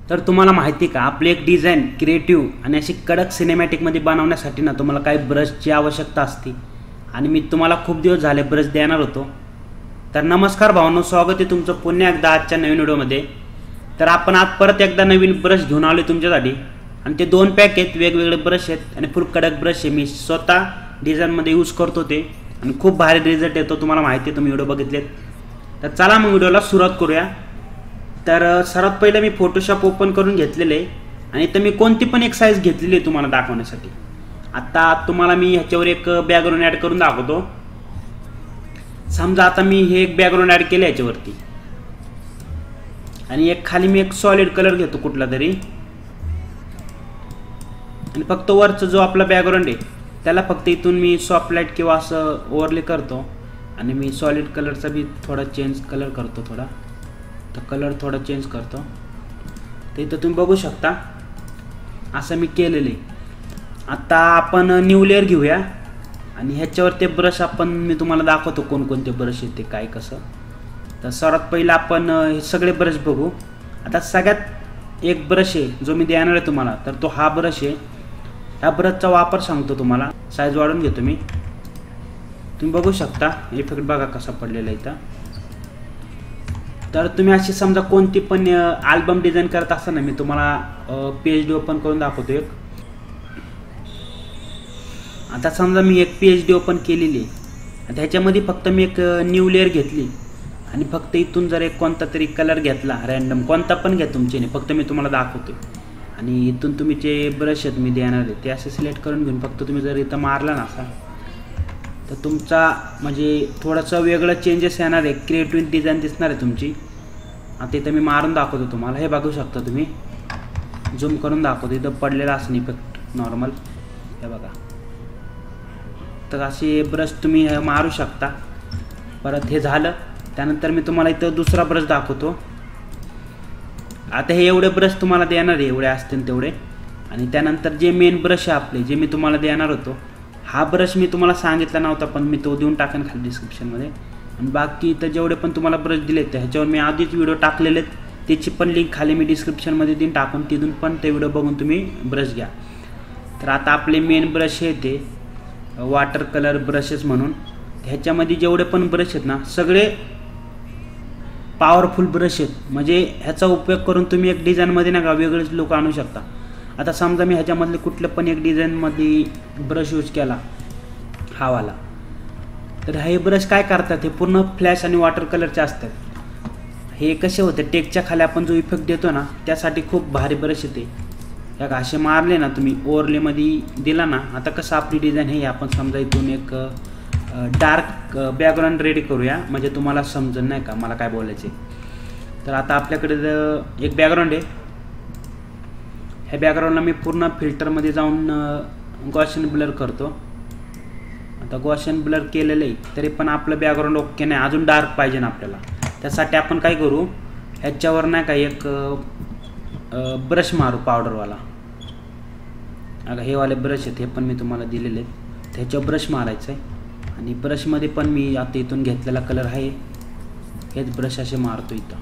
तर तुम्हाला माहिती का आपली एक डिझाईन क्रिएटिव्ह आणि अशी कडक सिनेमॅटिकमध्ये बनवण्यासाठी ना तुम्हाला काही ब्रशची आवश्यकता असते आणि मी तुम्हाला खूप दिवस झाले ब्रश देणार होतो. तर नमस्कार भावांनो, स्वागत आहे तुमचं पुन्हा एकदा आजच्या नवीन व्हिडिओमध्ये. तर आपण आज परत एकदा नवीन ब्रश घेऊन आलो तुमच्यासाठी आणि ते 2 पॅक आहेत, वेगवेगळे ब्रश आहेत आणि फुल कडक ब्रश आहे. मी स्वतः डिझाईनमध्ये यूज करतो ते आणि खूप भारी रिझल्ट येतो, तुम्हाला माहिती आहे, तुम्ही व्हिडिओ बघितलेत. तर चला मग व्हिडिओला सुरुवात करूया. तर सर्वात पहिलं मी फोटोशॉप ओपन करून घेतलेले आहे आणि इथं मी कोणती पण एक साईज घेतलेली आहे तुम्हाला दाखवण्यासाठी. आता तुम्हाला मी ह्याच्यावर एक बॅकग्राऊंड ॲड करून दाखवतो. समजा आता मी हे एक बॅकग्राऊंड ॲड केलं याच्यावरती आणि एक खाली मी एक सॉलिड कलर घेतो कुठला तरी आणि फक्त वरचा जो आपला बॅकग्राऊंड आहे त्याला फक्त इथून मी सॉफ्ट लाईट किंवा असं ओव्हरले करतो आणि मी सॉलिड कलरचा बी थोडा चेंज कलर करतो, तर कलर थोडा चेंज करतो. तर इथं तुम्ही बघू शकता असं मी केलेलं आहे. आता आपण न्यू लेअर घेऊया आणि ह्याच्यावर ते ब्रश मी तुम्हाला दाखवतो कोणकोणते ब्रश आहेत ते काय कसं. तर सर्वात पहिलं आपण हे सगळे ब्रश बघू. आता सगळ्यात एक ब्रश आहे जो मी देणार आहे तुम्हाला, तर तो हा ब्रश आहे. ह्या ब्रशचा वापर सांगतो तुम्हाला. साईज वाढवून घेतो मी. तुम्ही बघू शकता इफेक्ट बघा कसा पडलेला आहे इथं. तर तुम्ही अशी समजा कोणती पण अल्बम डिझाईन करत असताना मी तुम्हाला PhD ओपन करून दाखवतो एक. आता समजा मी एक PhD ओपन केलेली आहे, त्याच्यामध्ये फक्त मी एक न्यू लेअर घेतली आणि फक्त इथून जर एक कोणता तरी कलर घेतला रॅन्डम, कोणता पण घ्या तुमचे, फक्त मी तुम्हाला दाखवतो. आणि इथून तुम्ही जे ब्रश आहेत मी देणार आहे ते असे सिलेक्ट करून घेऊन फक्त तुम्ही जर इथं मारला ना असा, तर तुमचा म्हणजे थोडंसं वेगळं चेंजेस येणार आहे, क्रिएटिव्ह डिझाईन दिसणार आहे तुमची. आता इथं मी मारून दाखवतो तुम्हाला. हे बघू शकता तुम्ही, झूम करून दाखवतो. इथं पडलेला असं इफेक्ट नॉर्मल, हे बघा. तर असे ब्रश तुम्ही मारू शकता. परत हे झालं त्यानंतर मी तुम्हाला इथं दुसरा ब्रश दाखवतो. आता हे एवढे ब्रश तुम्हाला देणार आहे, एवढे असतील तेवढे. आणि त्यानंतर जे मेन ब्रश आहे आपले, जे मी तुम्हाला देणार होतो, हा ब्रश मी तुम्हाला सांगितला नव्हता पण मी तो देऊन टाकेन खाली डिस्क्रिप्शनमध्ये. आणि बाकी इथं जेवढे पण तुम्हाला ब्रश दिलेत तर ह्याच्यावर मी आधीच व्हिडिओ टाकलेले आहेत, त्याची पण लिंक खाली मी डिस्क्रिप्शनमध्ये देऊन टाकून तिथून पण ते व्हिडिओ बघून तुम्ही ब्रश घ्या. तर आता आपले मेन ब्रश आहे ते वॉटर कलर ब्रशेस म्हणून. ह्याच्यामध्ये जेवढे पण ब्रश आहेत ना सगळे पॉवरफुल ब्रश आहेत. म्हणजे ह्याचा उपयोग करून तुम्ही एक डिझाईनमध्ये ना का वेगळेच लुक आणू शकता. आता समजा मी ह्याच्यामधले कुठलं पण एक डिझाईनमध्ये ब्रश यूज केला हावाला, तर हे ब्रश काय करतात, हे पूर्ण फ्लॅश आणि वॉटर कलरचे असतात. हे कसे होते, टेकच्या खाली आपण जो इफेक्ट देतो ना त्यासाठी खूप भारी ब्रश येते. या असे मारले ना तुम्ही ओव्हरलेमध्ये दिला ना, आता कसं आपली डिझाईन हे आपण समजा इथून एक डार्क बॅकग्राऊंड रेडी करूया म्हणजे तुम्हाला समजेल नाही का मला काय बोलायचे. तर आता आपल्याकडे एक बॅकग्राऊंड आहे. ह्या बॅकग्राऊंडला मी पूर्ण फिल्टरमध्ये जाऊन गॉसियन ब्लर करतो. आता गॉसियन ब्लर केलेलं आहे तरी पण आपलं बॅकग्राऊंड ओके नाही, अजून डार्क पाहिजे ना आपल्याला. त्यासाठी आपण काय करू, ह्याच्यावर नाही का एक ब्रश मारू पावडरवाला. अगं हे वाले ब्रश आहेत, हे पण मी तुम्हाला दिलेले आहेत. ह्याच्यावर ब्रश मारायचं आहे आणि ब्रशमध्ये पण मी आता इथून घेतलेला कलर आहे, हेच ब्रश असे मारतो इथं.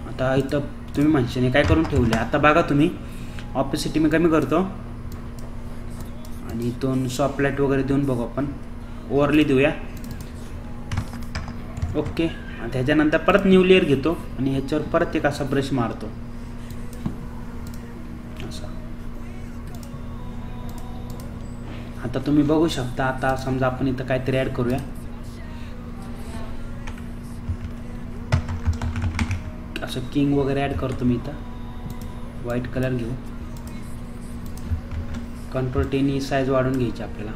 आता इथं तुम्ही म्हणशाने काय करून ठेवले. आता बघा तुम्ही, ऑपेसिटी मी कमी करतो आणि इथून सॉफ्ट लाईट वगैरे देऊन बघू आपण. ओव्हरली देऊया, ओके. आणि त्याच्यानंतर परत न्यू लेअर घेतो आणि ह्याच्यावर परत एक असा ब्रश मारतो असा. आता तुम्ही बघू शकता. आता समजा आपण इथं काहीतरी ॲड करूया. असं किंग वगैरे ॲड करतो मी इथं. व्हाईट कलर घेऊ, Ctrl+T नी साईज वाढवून घ्यायची आपल्याला.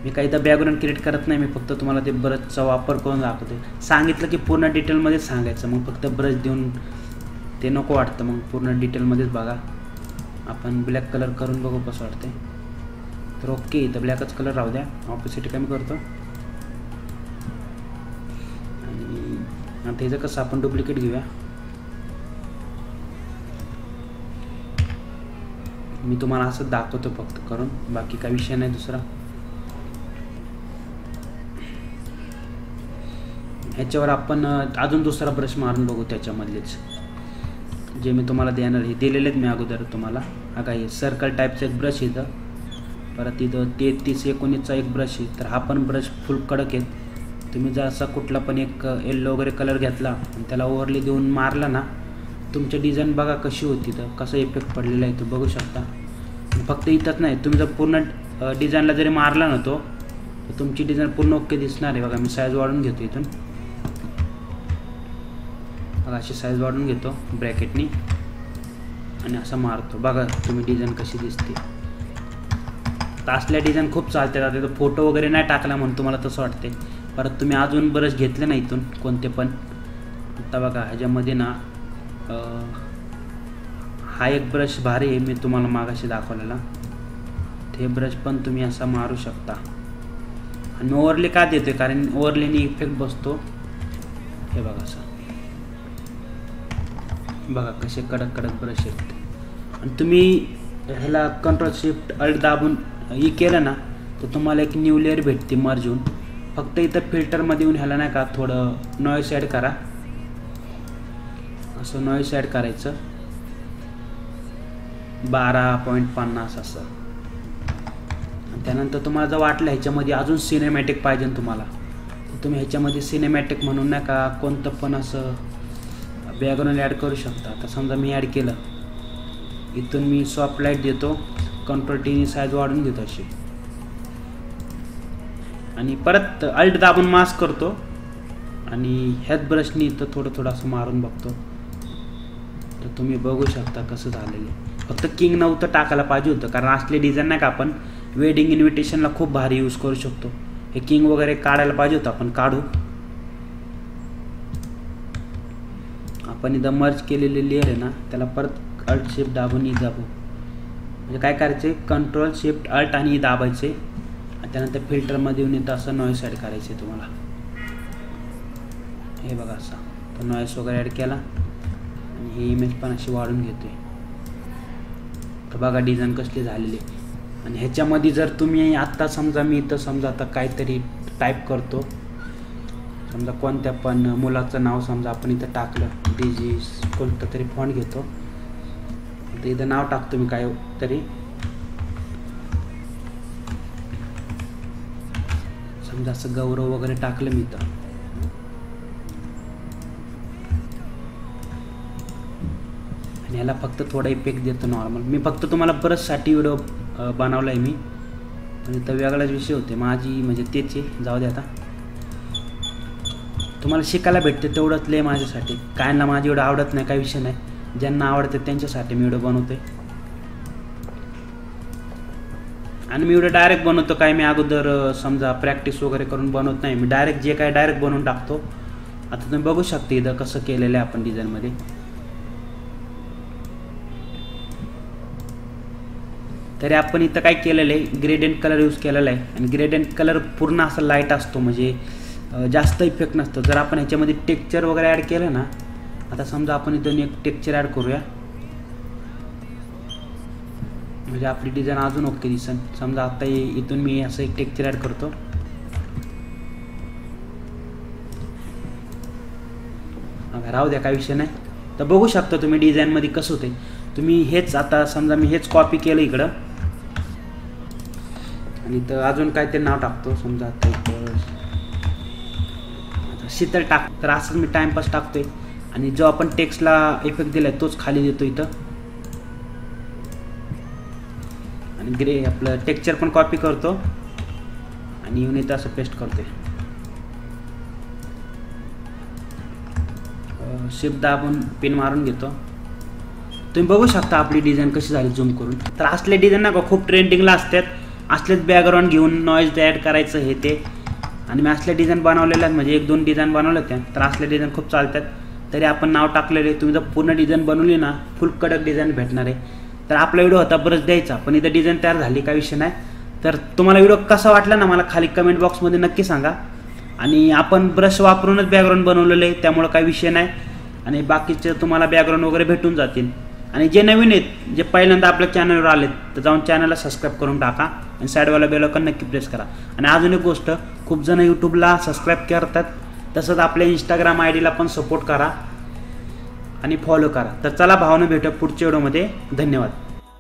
मी काही इथं बॅकग्राऊंड क्रिएट करत नाही, मी फक्त तुम्हाला ते ब्रशचा वापर करून दाखवते. सांगितलं की पूर्ण डिटेलमध्ये सांगायचं, मग फक्त ब्रश देऊन ते नको वाटतं. मग पूर्ण डिटेलमध्येच बघा. आपण ब्लॅक कलर करून बघू कसं वाटते. तर ओके, इथं ब्लॅकच कलर राहू द्या. ऑपोसिटी कमी करतो आणि आता ह्याचं कसं आपण डुप्लिकेट घेऊया. मी तुम्हाला असं दाखवतो फक्त करून, बाकी काही विषय नाही दुसरा. ह्याच्यावर आपण अजून दुसरा ब्रश मारून बघू त्याच्यामधलेच जे मी तुम्हाला देणार हे दिलेलेच मी अगोदर तुम्हाला. हा काय सर्कल टाईपचा एक ब्रश इथं, परत इथं 33-19चा एक ब्रश आहे. तर हा पण ब्रश फुल कडक आहे. तुम्ही जर असा कुठला पण एक येल्लो वगैरे कलर घेतला आणि त्याला ओव्हरले देऊन मारला ना, तुमची डिझाईन बघा कशी होती, तर कसा इफेक्ट पडलेला आहे तो बघू शकता. फक्त इथंच नाही, तुम्ही जर पूर्ण डिझाईनला जरी मारला ना तो, तर तुमची डिझाईन पूर्ण ओके दिसणार आहे. बघा मी साईज वाढून घेतो इथून, बघा अशी साईज वाढून घेतो ब्रॅकेटनी आणि असं मारतो. बघा तुम्ही डिझाईन कशी दिसते. तर असल्या डिझाईन खूप चालतात. आता तो फोटो वगैरे नाही टाकला म्हणून तुम्हाला तसं वाटते. परत तुम्ही अजून ब्रश घेतले ना इथून कोणते पण, आता बघा ह्याच्यामध्ये ना हा एक ब्रश भारी आहे मी तुम्हाला मागाशी दाखवलेला. ते ब्रश पण तुम्ही असा मारू शकता. आणि ओव्हरले का देतोय, कारण ओव्हरलेने इफेक्ट बसतो. हे बघा असं, बघा कसे कडक कडक ब्रश आहेत. आणि तुम्ही ह्याला कंट्रोल शिफ्ट अल्ट दाबून हे केलं ना, तर तुम्हाला एक न्यू लेअर भेटते मर्ज होऊन. फक्त इथं फिल्टरमध्ये येऊन ह्याला नाही का थोडं नॉईस ॲड करा, असं नॉईस ॲड करायचं 12.50 असं. आणि त्यानंतर तुम्हाला जर वाटलं ह्याच्यामध्ये अजून सिनेमॅटिक पाहिजे तुम्हाला, तर तुम्ही ह्याच्यामध्ये सिनेमॅटिक म्हणून नाही का कोणतं पण असं बॅकग्राऊंड ॲड करू शकता. आता समजा मी ॲड केलं, इथून मी सॉफ्ट लाईट देतो, कंट्रोल टीनी साईज वाढून घेतो अशी, आणि परत अल्ट दाबून मास्क करतो आणि ह्याच ब्रशनी इथं थोडं थोडं असं मारून बघतो. तर तुम्ही बघू शकता कसं झालेलं आहे. फक्त किंग नव्हतं टाकायला पाहिजे होतं, कारण असले डिझाईन नाही का आपण वेडिंग इन्व्हिटेशनला खूप भारी यूज करू शकतो. हे किंग वगैरे काढायला पाहिजे होतं, आपण काढू. आपण इथं मर्ज केलेले लेअर आहे ना, त्याला परत अल्ट शिफ्ट दाबून ई दाबू. म्हणजे काय करायचे, कंट्रोल शिफ्ट अल्ट आणि ई दाबायचे. आणि त्यानंतर फिल्टरमध्ये येऊन इथं असं नॉईस ॲड करायचे तुम्हाला. हे बघा असं, तर नॉईस वगैरे ॲड केला आणि ही इमेज पण अशी वाढून घेतोय. तर बघा डिझाईन कसली झालेली. आणि ह्याच्यामध्ये जर तुम्ही आत्ता समजा मी इथं समजा आता काहीतरी टाईप करतो, समजा कोणत्या पण मुलाचं नाव समजा आपण इथं टाकलं, डीजी कोणतं तरी फॉन्ट घेतो, तर इथं नाव टाकतो मी काय तरी, समजा असं गौरव वगैरे टाकलं मी इथं. आणि ह्याला फक्त थोडा इफेक्ट देतो नॉर्मल. मी फक्त तुम्हाला ब्रशसाठी व्हिडिओ बनवला आहे मी, पण इथं वेगळाच विषय होते माझी, म्हणजे तेच आहे. जाऊ दे, आता तुम्हाला शिकायला भेटते तेवढंच लय माझ्यासाठी. कायला माझी व्हिडिओ आवडत नाही काही विषय नाही, ज्यांना आवडते त्यांच्यासाठी मी व्हिडिओ बनवते. आणि मी व्हिडिओ डायरेक्ट बनवतो, काय मी अगोदर समजा प्रॅक्टिस वगैरे करून बनवत नाही. मी डायरेक्ट जे काय डायरेक्ट बनवून टाकतो. आता तुम्ही बघू शकता इथं कसं केलेलं आहे आपण डिझाईनमध्ये. तरी आपण इथं काय केलेलं आहे, ग्रेडियंट कलर यूज केलेला आहे. आणि ग्रेडियंट कलर पूर्ण असं लाईट असतो, म्हणजे जास्त इफेक्ट नसतो. जर आपण ह्याच्यामध्ये टेक्स्चर वगैरे ॲड केलं ना, आता समजा आपण इथून एक टेक्स्चर ॲड करूया, म्हणजे आपली डिझाईन अजून ओके दिसेल. समजा आता इथून मी असं एक टेक्स्चर ॲड करतो, राहू द्या काय विषय नाही. तर बघू शकता तुम्ही डिझाईनमध्ये कसं होते. तुम्ही हेच आता समजा मी हेच कॉपी केलं इकडं, आणि इथं अजून काय ते नाव टाकतो, समजा आता शीतल टाक. तर असंच मी टाइमपास टाकतोय. आणि जो आपण टेक्स्टला इफेक्ट दिलाय तोच खाली देतो इथं. आणि ग्रे आपलं टेक्स्चर पण कॉपी करतो आणि येऊन इथं असं पेस्ट करतोय. शिफ्ट दाबून पिन मारून घेतो. तुम्ही बघू शकता आपली डिझाईन कशी झाली झूम करून. तर असले डिझाईन ना खूप ट्रेंडिंगला असतात. असलेच बॅकग्राऊंड घेऊन नॉईज ॲड करायचं हे ते. आणि मी असले डिझाईन बनवलेले आहेत, म्हणजे 1-2 डिझाईन बनवले त्या. तर असले डिझाईन खूप चालतात. तरी आपण नाव टाकलेले. तुम्ही जर पूर्ण डिझाईन बनवली ना, फुल कडक डिझाईन भेटणार आहे. तर आपला व्हिडिओ होता ब्रश द्यायचा, पण इथं डिझाईन तयार झाली काय विषय नाही. तर तुम्हाला व्हिडिओ कसा वाटला ना, मला खाली कमेंट बॉक्समध्ये नक्की सांगा. आणि आपण ब्रश वापरूनच बॅकग्राऊंड बनवलेलं आहे, त्यामुळं काही विषय नाही. आणि बाकीचे तुम्हाला बॅकग्राऊंड वगैरे भेटून जातील. आणि जे नवीन आहेत, जे पहिल्यांदा आपल्या चॅनलवर आलेत, तर जाऊन चॅनलला सबस्क्राईब करून टाका आणि साईडवाला बेल आयकॉन नक्की प्रेस करा. आणि अजून एक गोष्ट, खूप जण यूट्यूबला सबस्क्राईब करतात तसंच आपल्या इंस्टाग्राम आय डीला पण सपोर्ट करा आणि फॉलो करा. तर चला भावानं भेटूया पुढच्या व्हिडिओमध्ये. धन्यवाद.